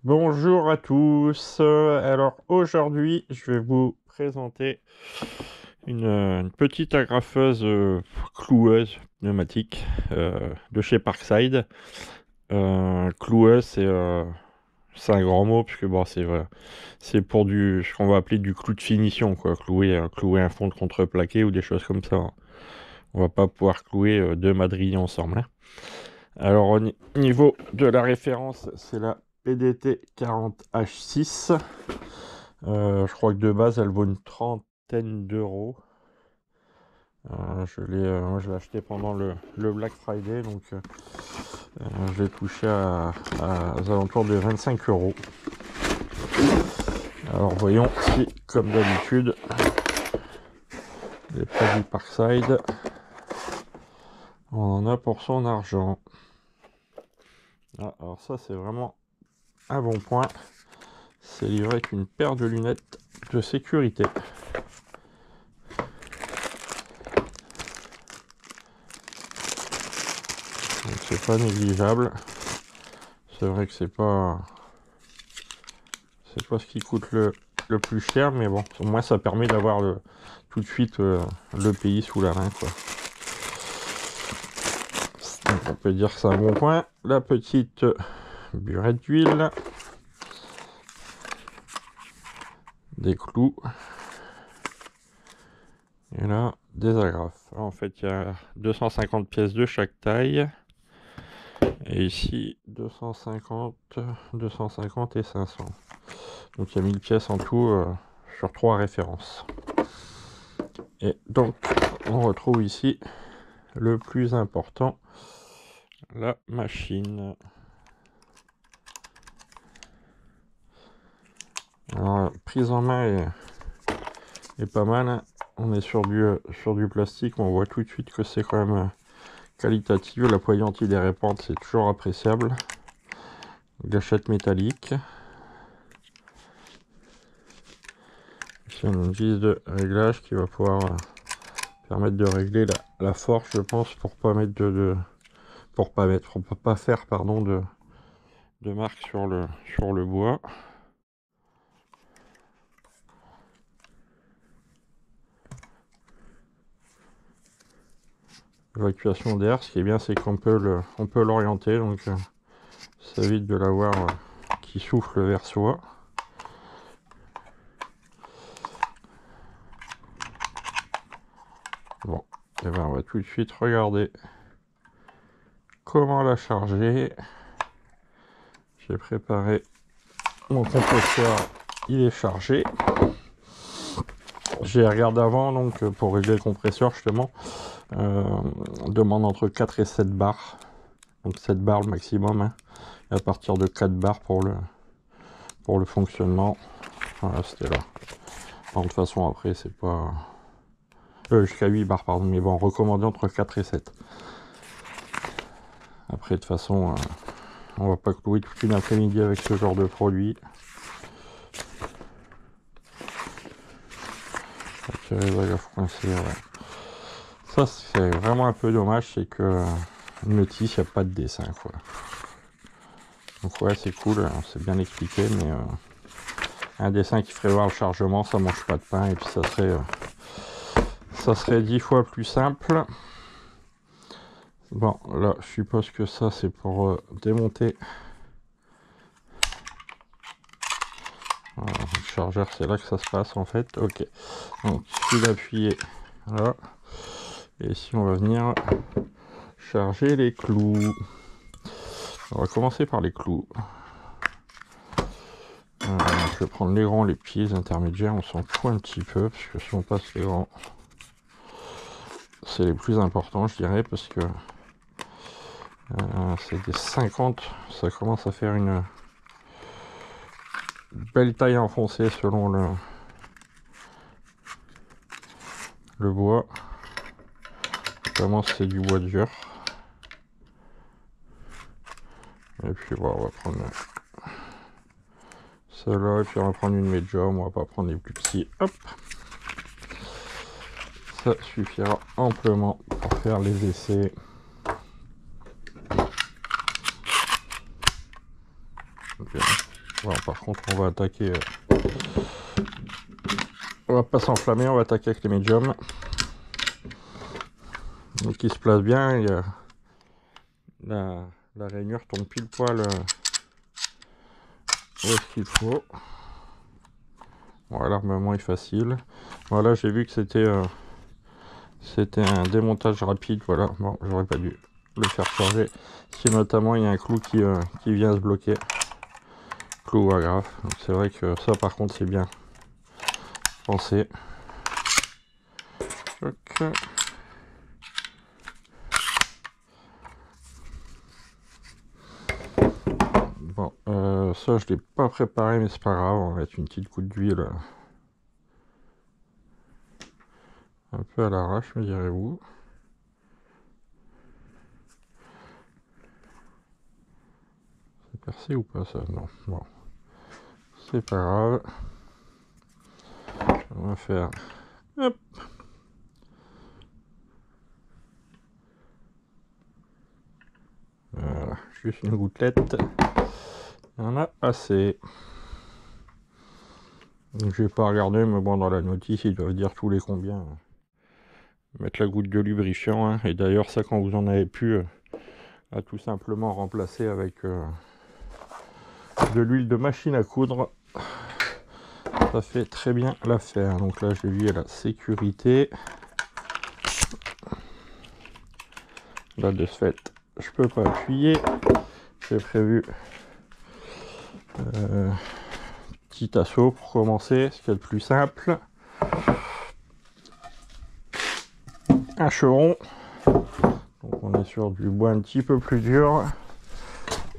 Bonjour à tous. Alors aujourd'hui, je vais vous présenter une petite agrafeuse cloueuse pneumatique de chez Parkside. Cloueuse, c'est un grand mot puisque bon, c'est pour ce qu'on va appeler du clou de finition, quoi. Clouer un fond de contreplaqué ou des choses comme ça. On va pas pouvoir clouer deux madriers ensemble, hein. Alors au niveau de la référence, c'est la PDT 40H6. Je crois que de base elle vaut une trentaine d'euros. Moi je l'ai acheté pendant le Black Friday, donc je l'ai touché aux alentours de 25 euros. Alors voyons si, comme d'habitude, les produits Parkside, on en a pour son argent. Ah, alors ça c'est vraiment un bon point. C'est livré avec une paire de lunettes de sécurité. Donc c'est pas négligeable. C'est vrai que c'est pas ce qui coûte le plus cher, mais bon, au moins ça permet d'avoir tout de suite le pays sous la main, quoi. Donc on peut dire que c'est un bon point. La petite burette d'huile, des clous, et là des agrafes. En fait, il y a 250 pièces de chaque taille, et ici 250 et 500. Donc il y a 1000 pièces en tout sur 3 références. Et donc on retrouve ici le plus important, la machine. Alors, prise en main est pas mal, hein. On est sur du plastique, on voit tout de suite que c'est quand même qualitatif. La poignée anti-dérapante, c'est toujours appréciable. Gâchette métallique. Ici on a une vis de réglage qui va pouvoir permettre de régler la force, je pense, pour pas faire de marque sur le bois. Évacuation d'air, ce qui est bien, c'est qu'on peut l'orienter, donc ça évite de l'avoir qui souffle vers soi. Bon, et ben on va tout de suite regarder comment la charger. J'ai préparé mon compresseur, il est chargé. J'ai regardé avant, donc pour régler le compresseur justement, on demande entre 4 et 7 bars. Donc 7 bars le maximum, hein. Et à partir de 4 bars pour le fonctionnement. Voilà, c'était là. Alors, de toute façon après c'est pas... jusqu'à 8 bars pardon, mais bon, recommandé entre 4 et 7. Après de toute façon, on va pas clouer toute une après-midi avec ce genre de produit. Ça c'est vraiment un peu dommage, c'est que le notice, il n'y a pas de dessin, quoi. Donc ouais, c'est cool, c'est bien expliqué, mais un dessin qui ferait voir le chargement, ça mange pas de pain, et puis ça serait 10 fois plus simple. Bon, là, je suppose que ça, c'est pour démonter. Voilà, le chargeur, c'est là que ça se passe, en fait. Ok, donc il suffit d'appuyer là. Et ici, on va venir charger les clous. On va commencer par les clous. Je vais prendre les grands, les petits, les intermédiaires, on s'en fout un petit peu, parce que si on passe les grands, c'est les plus importants, je dirais, parce que c'est des 50, ça commence à faire une belle taille enfoncée selon le bois. Vraiment, c'est du bois dur. Et puis bon, on va prendre celle-là, et puis on va prendre une médium, on va pas prendre les plus petits. Hop, ça suffira amplement pour faire les essais. Bon, par contre, on va attaquer. On va pas s'enflammer, on va attaquer avec les médiums. Donc il se place bien. Et, la rainure tombe pile poil où est-ce qu'il faut. Bon, l'armement est facile. Voilà, j'ai vu que c'était un démontage rapide. Voilà, bon, j'aurais pas dû le faire charger. Si notamment il y a un clou qui vient se bloquer. Clou ou agrafe. Donc c'est vrai que ça par contre c'est bien pensé. Ok. Bon, ça je l'ai pas préparé mais c'est pas grave, on va mettre une petite goutte d'huile un peu à l'arrache, me direz-vous. C'est percé ou pas ça? Non, bon, c'est pas grave. On va faire, hop. Voilà, juste une gouttelette. Il y en a assez. Donc, je vais pas regarder, mais bon, dans la notice, ils doivent dire tous les combien. Mettre la goutte de lubrifiant, hein. Et d'ailleurs, ça, quand vous en avez plus, à tout simplement remplacer avec de l'huile de machine à coudre. Ça fait très bien l'affaire. Donc là, j'ai vu à la sécurité. Là, de ce fait, je peux pas appuyer. J'ai prévu petit assaut pour commencer, ce qui est le plus simple. Un chevron. Donc on est sur du bois un petit peu plus dur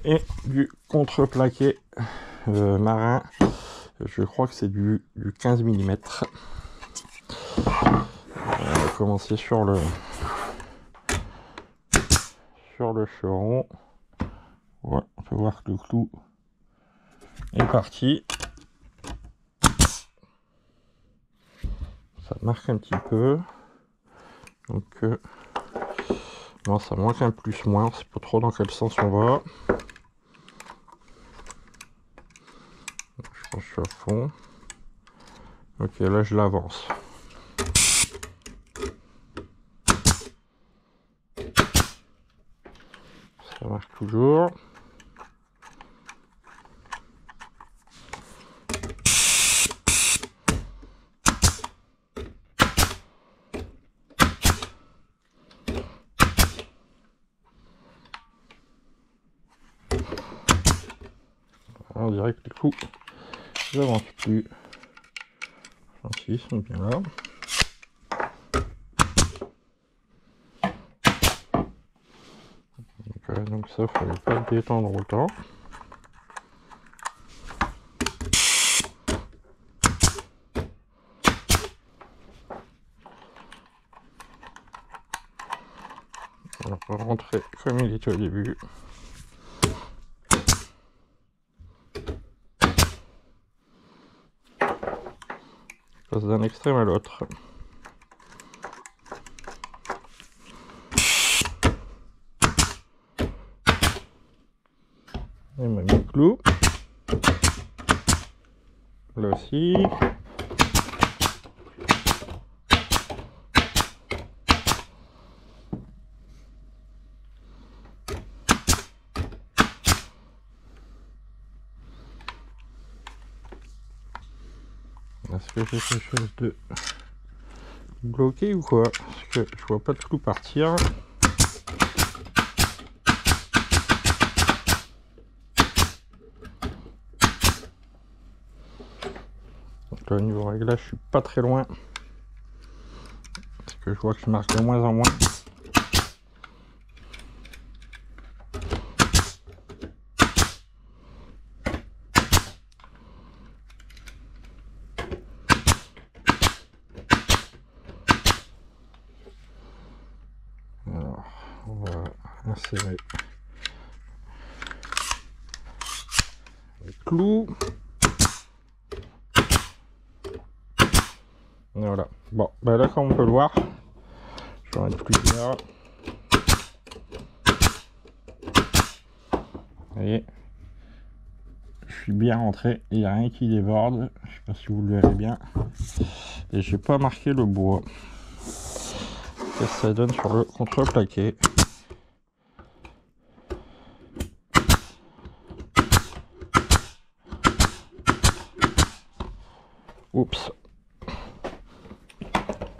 et du contreplaqué marin. Je crois que c'est du 15 mm. On va commencer sur le chevron. Ouais, on peut voir que le clou est parti. Ça marque un petit peu. Donc non, ça manque un plus moins, c'est pas trop dans quel sens on va. Je pense que je suis à fond. Ok, là je l'avance. Ça marche toujours. On dirait que les clous n'avancent plus. Enfin, si, ils sont bien là. Donc ça, il ne fallait pas le détendre autant. On va pas rentrer comme il était au début. Je passe d'un extrême à l'autre. Et ma mis clou. Là aussi. Est-ce que j'ai quelque chose de bloqué ou quoi? Parce que je vois pas de clou partir. Donc là, au niveau réglage, je suis pas très loin. Parce que je vois que je marque de moins en moins. Alors, on va insérer les clous. Voilà. Bon, ben là, comme on peut le voir, je vais en mettre plusieurs. Vous voyez, je suis bien rentré, il n'y a rien qui déborde, je sais pas si vous le verrez bien, et j'ai pas marqué le bois. Qu'est-ce que ça donne sur le contreplaqué? Oups,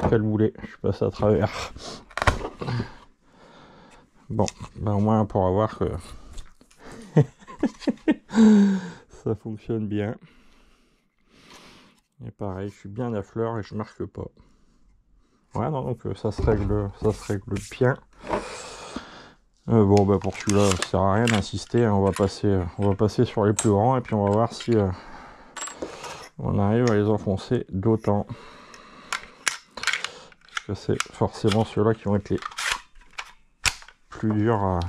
quel boulet, je suis passé à travers. Bon, ben au moins pour avoir que ça fonctionne bien. Et pareil, je suis bien à fleur et je marque pas. Ouais, non, donc ça se règle bien. Bon, bah pour celui-là, ça sert à rien d'insister. Hein, on va passer sur les plus grands et puis on va voir si on arrive à les enfoncer d'autant. Parce que c'est forcément ceux-là qui vont être les plus durs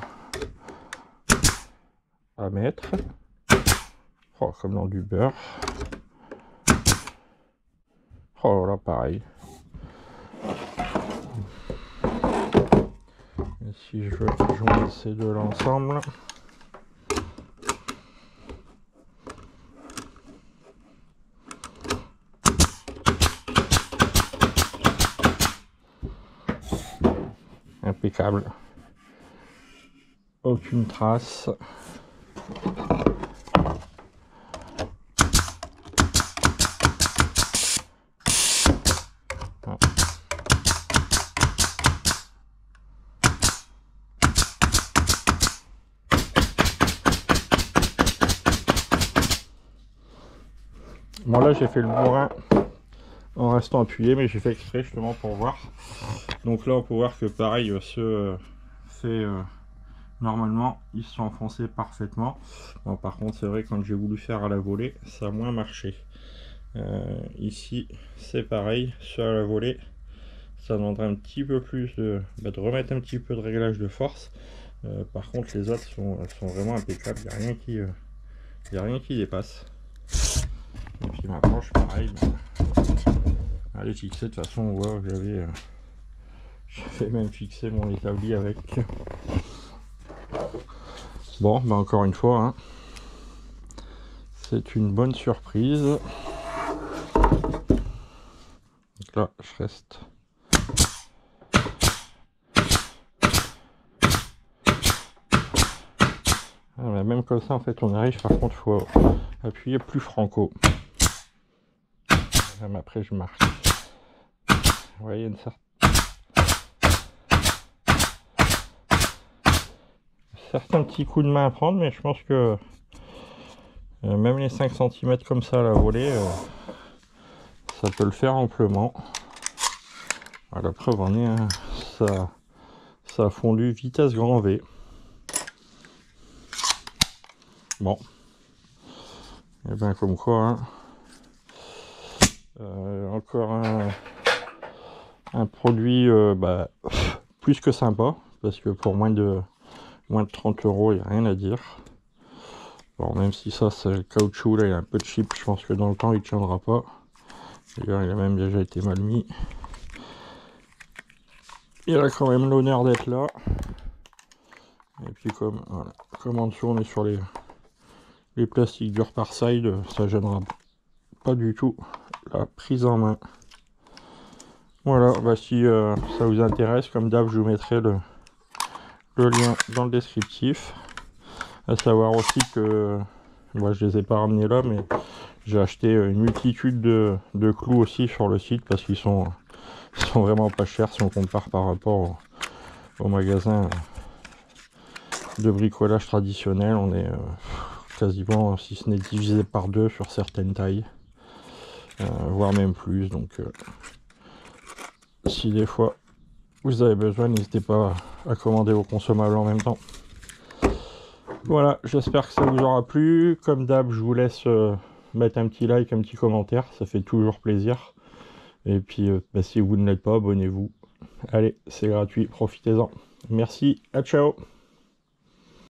à mettre. Oh, comme dans du beurre. Oh là, pareil. Et si je joins ces deux-là ensemble. Impeccable. Aucune trace. Bon là j'ai fait le bourrin en restant appuyé, mais j'ai fait exprès justement pour voir. Donc là on peut voir que pareil normalement ils se sont enfoncés parfaitement. Bon, par contre c'est vrai quand j'ai voulu faire à la volée ça a moins marché. Ici c'est pareil, ceux à la volée ça demanderait un petit peu plus de remettre un petit peu de réglage de force. Par contre les autres sont vraiment impeccables, il n'y a rien qui dépasse. Et puis ma planche pareil, elle est fixée de toute façon, on voit que j'avais même fixé mon établi avec. Bon, bah encore une fois, hein, c'est une bonne surprise. Donc là, je reste. Ah, même comme ça, en fait, on arrive. Par contre, il faut appuyer plus franco. Même après, je marque. Vous voyez, une certains petits coups de main à prendre, mais je pense que même les 5 cm comme ça à la volée, ça peut le faire amplement. Ah, la preuve en est, hein, ça a fondu vitesse grand V. Bon, et bien comme quoi, hein, encore un produit plus que sympa, parce que pour moins de 30 €, il n'y a rien à dire. Bon, même si ça c'est le caoutchouc, là il est un peu cheap, je pense que dans le temps il tiendra pas. D'ailleurs il a même déjà été mal mis. Il a quand même l'honneur d'être là. Et puis comme en dessous on est sur les plastiques durs par side, ça gênera pas du tout la prise en main. Voilà, bah si ça vous intéresse, comme d'hab je vous mettrai le lien dans le descriptif. À savoir aussi que moi je les ai pas ramenés là, mais j'ai acheté une multitude de clous aussi sur le site parce qu'ils sont vraiment pas chers si on compare par rapport au magasin de bricolage traditionnel. On est quasiment, si ce n'est divisé par 2 sur certaines tailles, voire même plus. Donc si des fois vous avez besoin, n'hésitez pas à commander vos consommables en même temps. Voilà, j'espère que ça vous aura plu. Comme d'hab, je vous laisse mettre un petit like, un petit commentaire, ça fait toujours plaisir. Et puis si vous ne l'êtes pas, abonnez-vous. Allez, c'est gratuit, profitez-en. Merci, à ciao.